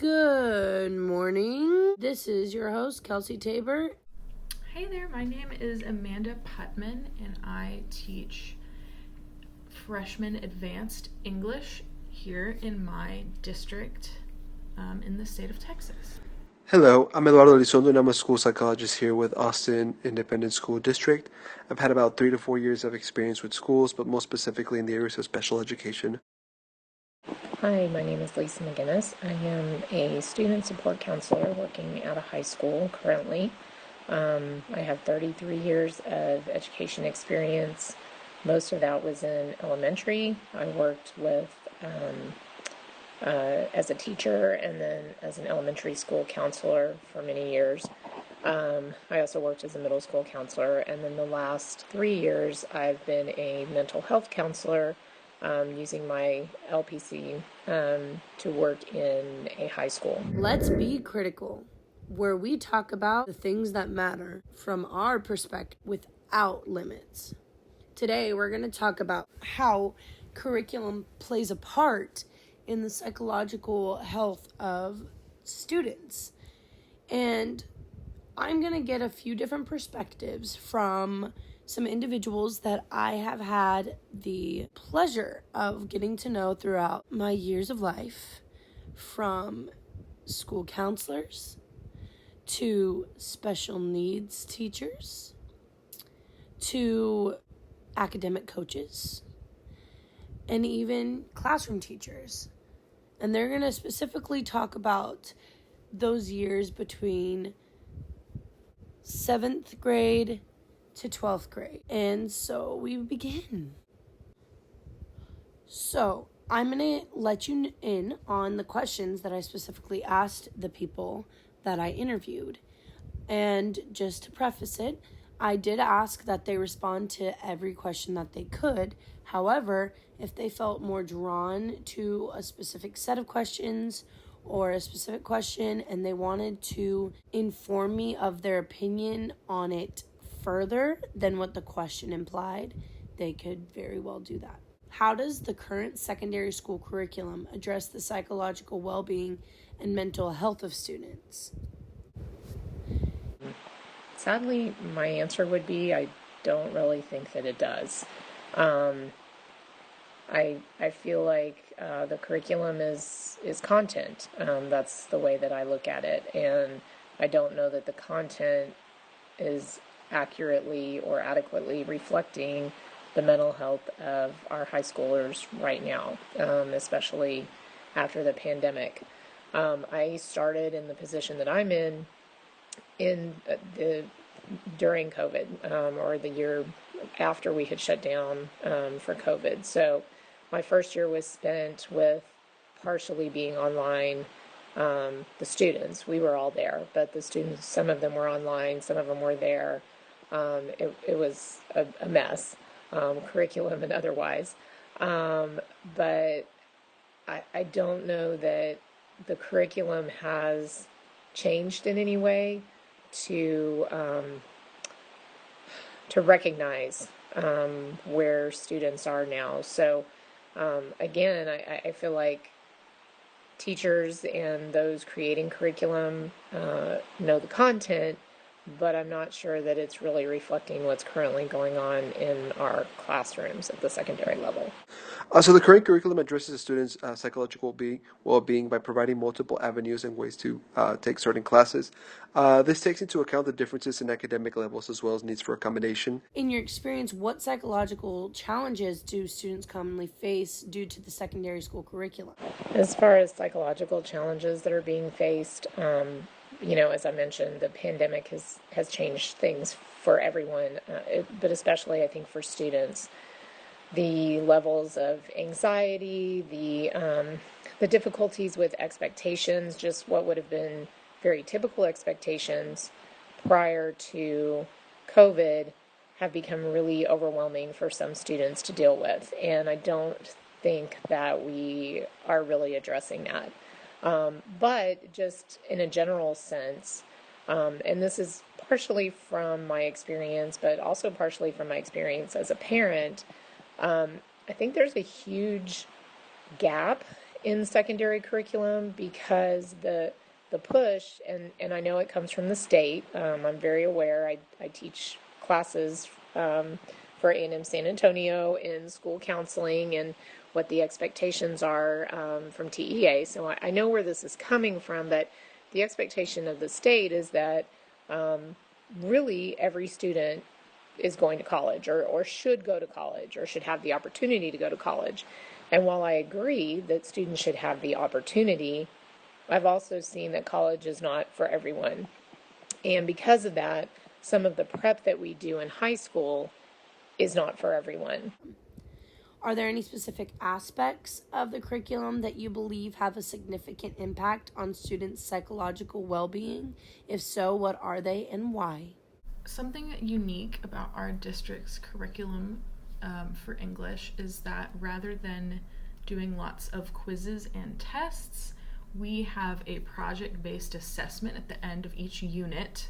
Good morning. This is your host, Kelsey Tabor. Hey there, my name is Amanda Putman, and I teach freshman advanced English here in my district in the state of Texas. Hello, I'm Eduardo Elizondo and I'm a school psychologist here with Austin Independent School District. I've had about 3 to 4 years of experience with schools, but most specifically in the areas of special education. Hi, my name is Lisa McGinnis. I am a student support counselor working at a high school currently. I have 33 years of education experience. Most of that was in elementary. I worked with as a teacher and then as an elementary school counselor for many years. I also worked as a middle school counselor, and then the last 3 years I've been a mental health counselor using my LPC to work in a high school. Let's be critical, where we talk about the things that matter from our perspective without limits. Today, we're going to talk about how curriculum plays a part in the psychological health of students. And I'm going to get a few different perspectives from some individuals that I have had the pleasure of getting to know throughout my years of life, from school counselors to special needs teachers to academic coaches and even classroom teachers. And they're going to specifically talk about those years between 7th grade to 12th grade. And so we begin. So I'm going to let you in on the questions that I specifically asked the people that I interviewed. And just to preface it, I did ask that they respond to every question that they could. However, if they felt more drawn to a specific set of questions or a specific question and they wanted to inform me of their opinion on it further than what the question implied, they could very well do that. How does the current secondary school curriculum address the psychological well-being and mental health of students? Sadly, my answer would be I don't really think that it does. I feel like the curriculum is content. That's the way that I look at it, and I don't know that the content is accurately or adequately reflecting the mental health of our high schoolers right now, especially after the pandemic. I started in the position that I'm in during COVID, or the year after we had shut down for COVID. So my first year was spent with partially being online. The students, we were all there, but the students, some of them were online, some of them were there. It was a mess, curriculum and otherwise. But I don't know that the curriculum has changed in any way to recognize where students are now. So again, I feel like teachers and those creating curriculum know the content, but I'm not sure that it's really reflecting what's currently going on in our classrooms at the secondary level. So the current curriculum addresses the students' psychological well-being by providing multiple avenues and ways to take certain classes. This takes into account the differences in academic levels as well as needs for accommodation. In your experience, what psychological challenges do students commonly face due to the secondary school curriculum? As far as psychological challenges that are being faced, as I mentioned, the pandemic has changed things for everyone, but especially I think for students. The levels of anxiety, the difficulties with expectations, just what would have been very typical expectations prior to COVID, have become really overwhelming for some students to deal with. And I don't think that we are really addressing that. But just in a general sense, and this is partially from my experience, but also partially from my experience as a parent, I think there's a huge gap in secondary curriculum because the push, and I know it comes from the state. I'm very aware. I teach classes for A&M San Antonio in school counseling and what the expectations are from TEA. So I know where this is coming from, but the expectation of the state is that really every student is going to college or should go to college or should have the opportunity to go to college. And while I agree that students should have the opportunity, I've also seen that college is not for everyone. And because of that, some of the prep that we do in high school is not for everyone. Are there any specific aspects of the curriculum that you believe have a significant impact on students' psychological well-being? If so, what are they and why? Something unique about our district's curriculum for English is that rather than doing lots of quizzes and tests, we have a project-based assessment at the end of each unit.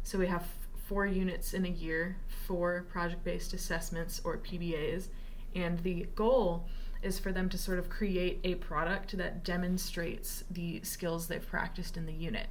So we have 4 units in a year, 4 project-based assessments or PBAs, and the goal is for them to sort of create a product that demonstrates the skills they've practiced in the unit.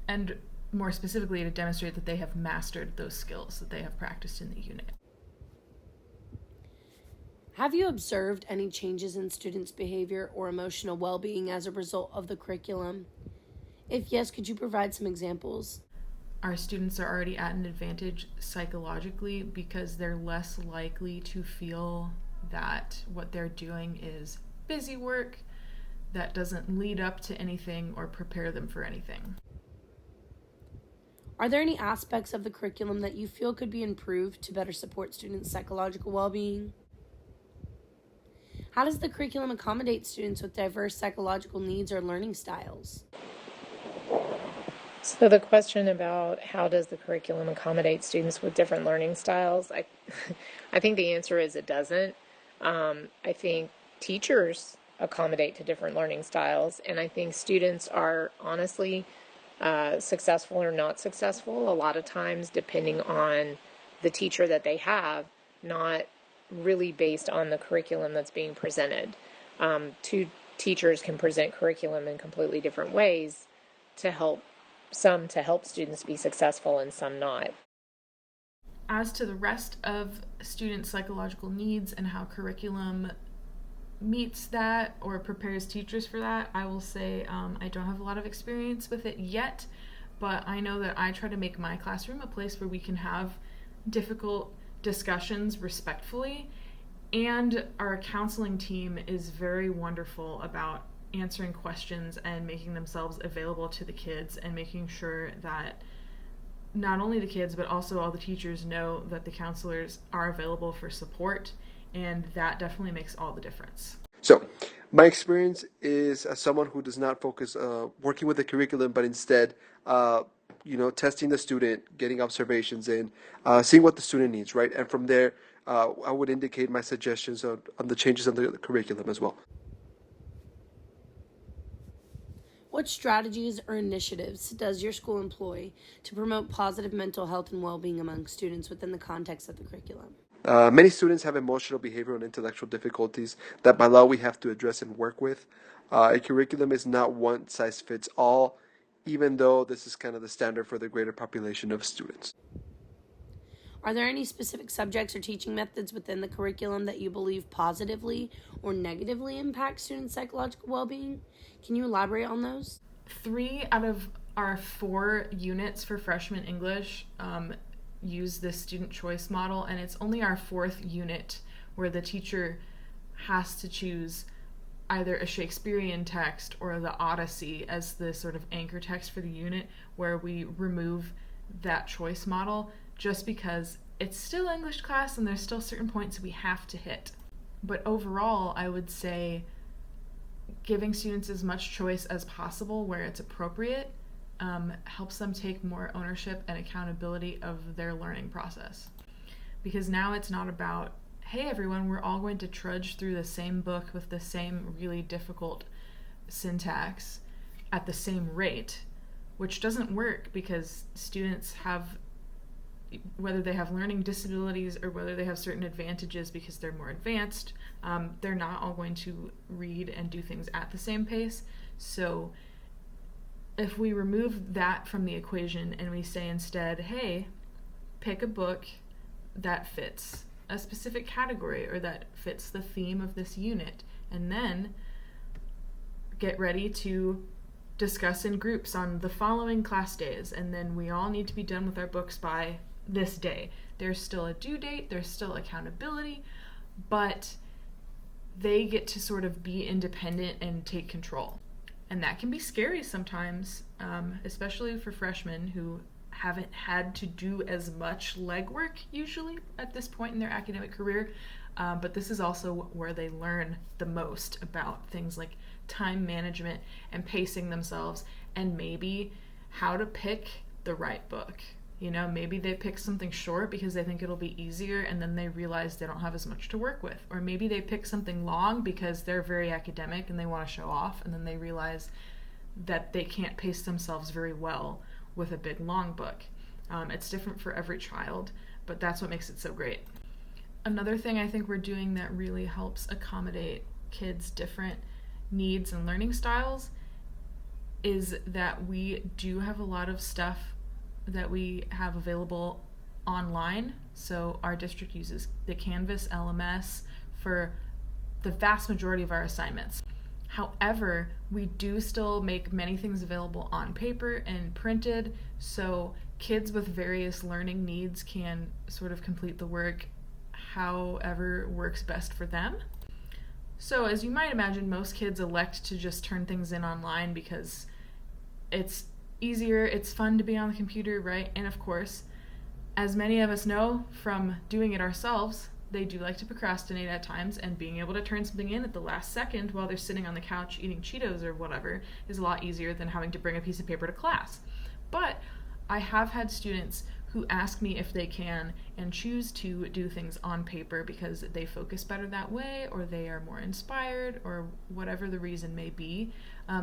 And more specifically, to demonstrate that they have mastered those skills that they have practiced in the unit. Have you observed any changes in students' behavior or emotional well-being as a result of the curriculum? If yes, could you provide some examples? Our students are already at an advantage psychologically because they're less likely to feel that what they're doing is busy work that doesn't lead up to anything or prepare them for anything. Are there any aspects of the curriculum that you feel could be improved to better support students' psychological well-being? How does the curriculum accommodate students with diverse psychological needs or learning styles? So the question about how does the curriculum accommodate students with different learning styles, I think the answer is it doesn't. I think teachers accommodate to different learning styles, and I think students are honestly successful or not successful a lot of times depending on the teacher that they have, not really based on the curriculum that's being presented. Two teachers can present curriculum in completely different ways to help students be successful and some not. As to the rest of students' psychological needs and how curriculum meets that or prepares teachers for that, I will say I don't have a lot of experience with it yet, but I know that I try to make my classroom a place where we can have difficult discussions respectfully, and our counseling team is very wonderful about answering questions and making themselves available to the kids and making sure that not only the kids but also all the teachers know that the counselors are available for support, and that definitely makes all the difference. So, my experience is as someone who does not focus working with the curriculum, but instead, testing the student, getting observations in, seeing what the student needs, right? And from there, I would indicate my suggestions on the changes of the curriculum as well. What strategies or initiatives does your school employ to promote positive mental health and well-being among students within the context of the curriculum? Many students have emotional, behavioral, and intellectual difficulties that by law we have to address and work with. A curriculum is not one size fits all, even though this is kind of the standard for the greater population of students. Are there any specific subjects or teaching methods within the curriculum that you believe positively or negatively impact students' psychological well-being? Can you elaborate on those? 3 out of our 4 units for freshman English use this student choice model, and it's only our 4th unit where the teacher has to choose either a Shakespearean text or the Odyssey as the sort of anchor text for the unit, where we remove that choice model just because it's still English class and there's still certain points we have to hit. But overall, I would say giving students as much choice as possible where it's appropriate helps them take more ownership and accountability of their learning process. Because now it's not about, hey everyone, we're all going to trudge through the same book with the same really difficult syntax at the same rate, which doesn't work because students have whether they have learning disabilities or whether they have certain advantages because they're more advanced, they're not all going to read and do things at the same pace. So if we remove that from the equation and we say instead, hey, pick a book that fits a specific category or that fits the theme of this unit, and then get ready to discuss in groups on the following class days, and then we all need to be done with our books by this day. There's still a due date, there's still accountability, but they get to sort of be independent and take control. And that can be scary sometimes, especially for freshmen who haven't had to do as much legwork usually at this point in their academic career. But this is also where they learn the most about things like time management and pacing themselves, and maybe how to pick the right book. You know, maybe they pick something short because they think it'll be easier, and then they realize they don't have as much to work with. Or maybe they pick something long because they're very academic and they want to show off, and then they realize that they can't pace themselves very well with a big long book. It's different for every child, but that's what makes it so great. Another thing I think we're doing that really helps accommodate kids' different needs and learning styles is that we do have a lot of stuff that we have available online. So our district uses the Canvas LMS for the vast majority of our assignments. However, we do still make many things available on paper and printed, so kids with various learning needs can sort of complete the work however works best for them. So as you might imagine, most kids elect to just turn things in online because it's easier, it's fun to be on the computer, right? And of course, as many of us know from doing it ourselves, they do like to procrastinate at times, and being able to turn something in at the last second while they're sitting on the couch eating Cheetos or whatever is a lot easier than having to bring a piece of paper to class. But I have had students who ask me if they can and choose to do things on paper because they focus better that way, or they are more inspired, or whatever the reason may be.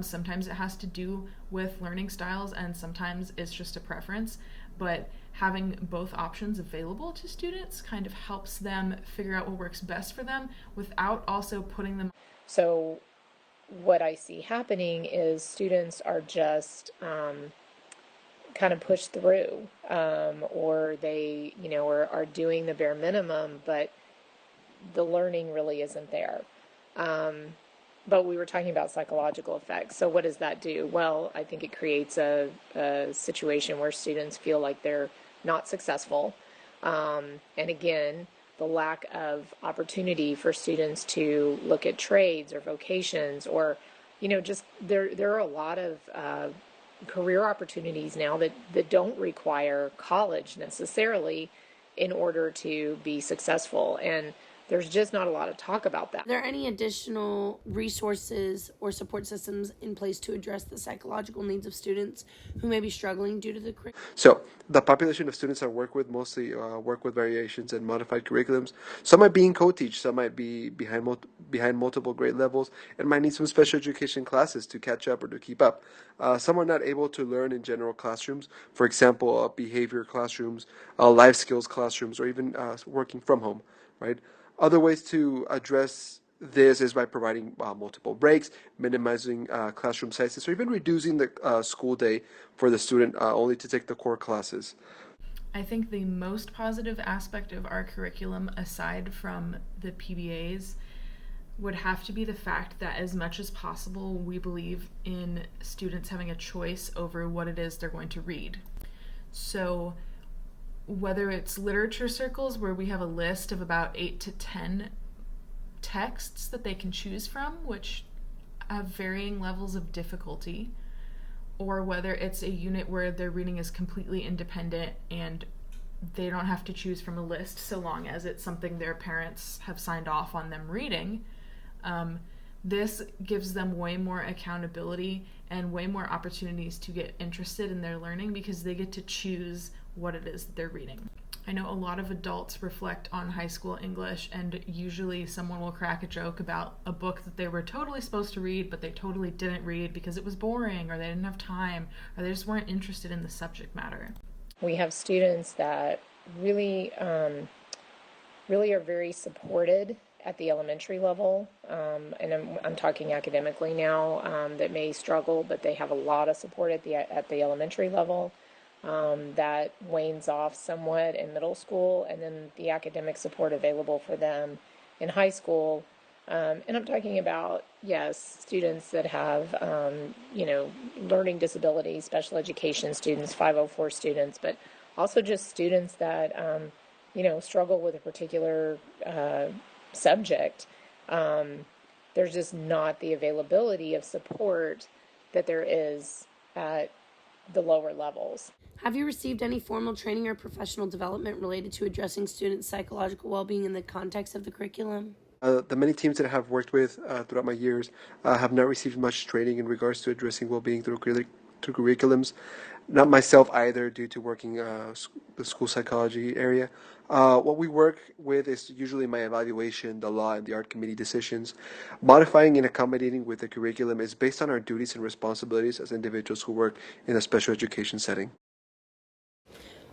Sometimes it has to do with learning styles, and sometimes it's just a preference, but having both options available to students kind of helps them figure out what works best for them without also putting them. So what I see happening is students are just kind of pushed through, or they, are doing the bare minimum, but the learning really isn't there. But we were talking about psychological effects. So what does that do? Well, I think it creates a situation where students feel like they're not successful. And again, the lack of opportunity for students to look at trades or vocations, or, just there are a lot of career opportunities now that don't require college necessarily in order to be successful. And there's just not a lot of talk about that. Are there any additional resources or support systems in place to address the psychological needs of students who may be struggling due to the curriculum? So the population of students I work with mostly work with variations and modified curriculums. Some might be in co-teach, some might be behind multiple grade levels, and might need some special education classes to catch up or to keep up. Some are not able to learn in general classrooms, for example, behavior classrooms, life skills classrooms, or even working from home, right? Other ways to address this is by providing multiple breaks, minimizing classroom sizes, or even reducing the school day for the student only to take the core classes. I think the most positive aspect of our curriculum, aside from the PBAs, would have to be the fact that as much as possible, we believe in students having a choice over what it is they're going to read. So whether it's literature circles where we have a list of about 8 to 10 texts that they can choose from, which have varying levels of difficulty, or whether it's a unit where their reading is completely independent and they don't have to choose from a list so long as it's something their parents have signed off on them reading. This gives them way more accountability and way more opportunities to get interested in their learning because they get to choose what it is that they're reading. I know a lot of adults reflect on high school English, and usually someone will crack a joke about a book that they were totally supposed to read but they totally didn't read because it was boring, or they didn't have time, or they just weren't interested in the subject matter. We have students that really, really are very supported at the elementary level, and I'm talking academically now, that may struggle, but they have a lot of support at the elementary level. That wanes off somewhat in middle school, and then the academic support available for them in high school. And I'm talking about, yes, students that have, learning disabilities, special education students, 504 students, but also just students that, struggle with a particular subject. There's just not the availability of support that there is at the lower levels. Have you received any formal training or professional development related to addressing students' psychological well-being in the context of the curriculum? The many teams that I have worked with throughout my years have not received much training in regards to addressing well-being through curriculums. Not myself either, due to working the school psychology area. What we work with is usually my evaluation, the law, and the art committee decisions. Modifying and accommodating with the curriculum is based on our duties and responsibilities as individuals who work in a special education setting.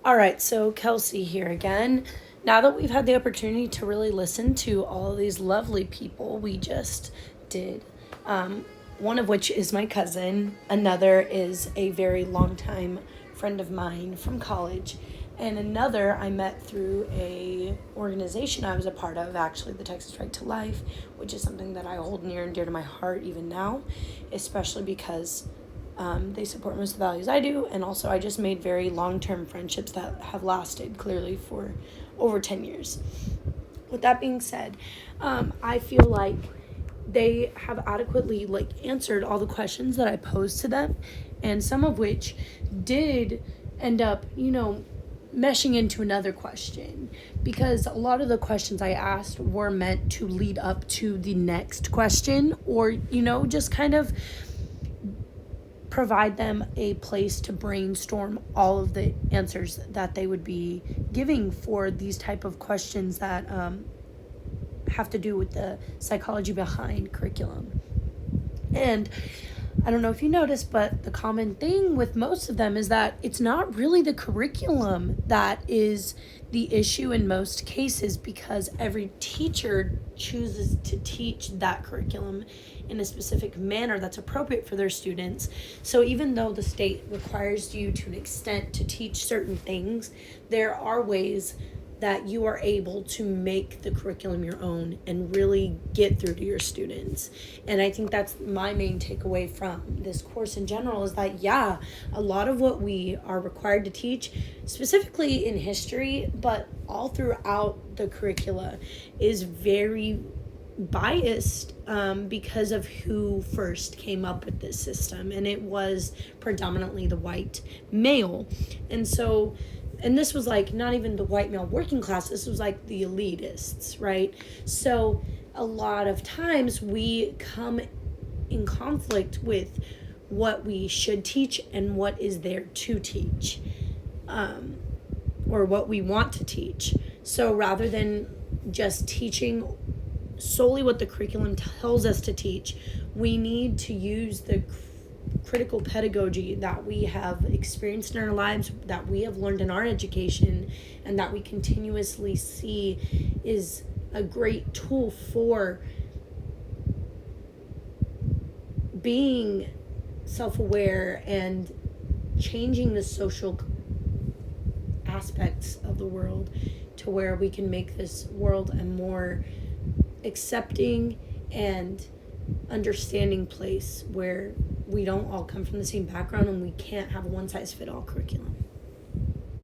All right, so Kelsey here again. Now that we've had the opportunity to really listen to all of these lovely people we just did, one of which is my cousin, another is a very long time friend of mine from college, and another I met through a organization I was a part of, actually the Texas Right to Life, which is something that I hold near and dear to my heart even now, especially because they support most of the values I do, and also I just made very long-term friendships that have lasted clearly for over 10 years. With that being said, I feel like they have adequately answered all the questions that I posed to them, and some of which did end up, meshing into another question, because a lot of the questions I asked were meant to lead up to the next question, or, just kind of provide them a place to brainstorm all of the answers that they would be giving for these type of questions that have to do with the psychology behind curriculum. And I don't know if you noticed, but the common thing with most of them is that it's not really the curriculum that is the issue in most cases, because every teacher chooses to teach that curriculum in a specific manner that's appropriate for their students. So even though the state requires you to an extent to teach certain things, there are ways that you are able to make the curriculum your own and really get through to your students. And I think that's my main takeaway from this course in general, is that, yeah, a lot of what we are required to teach, specifically in history, but all throughout the curricula, is very biased because of who first came up with this system, and it was predominantly the white male. And this was not even the white male working class, this was the elitists, right? So a lot of times we come in conflict with what we should teach and what is there to teach, or what we want to teach. So rather than just teaching solely what the curriculum tells us to teach, we need to use the critical pedagogy that we have experienced in our lives, that we have learned in our education, and that we continuously see is a great tool for being self-aware and changing the social aspects of the world to where we can make this world a more accepting and understanding place where we don't all come from the same background and we can't have a one-size-fit-all curriculum.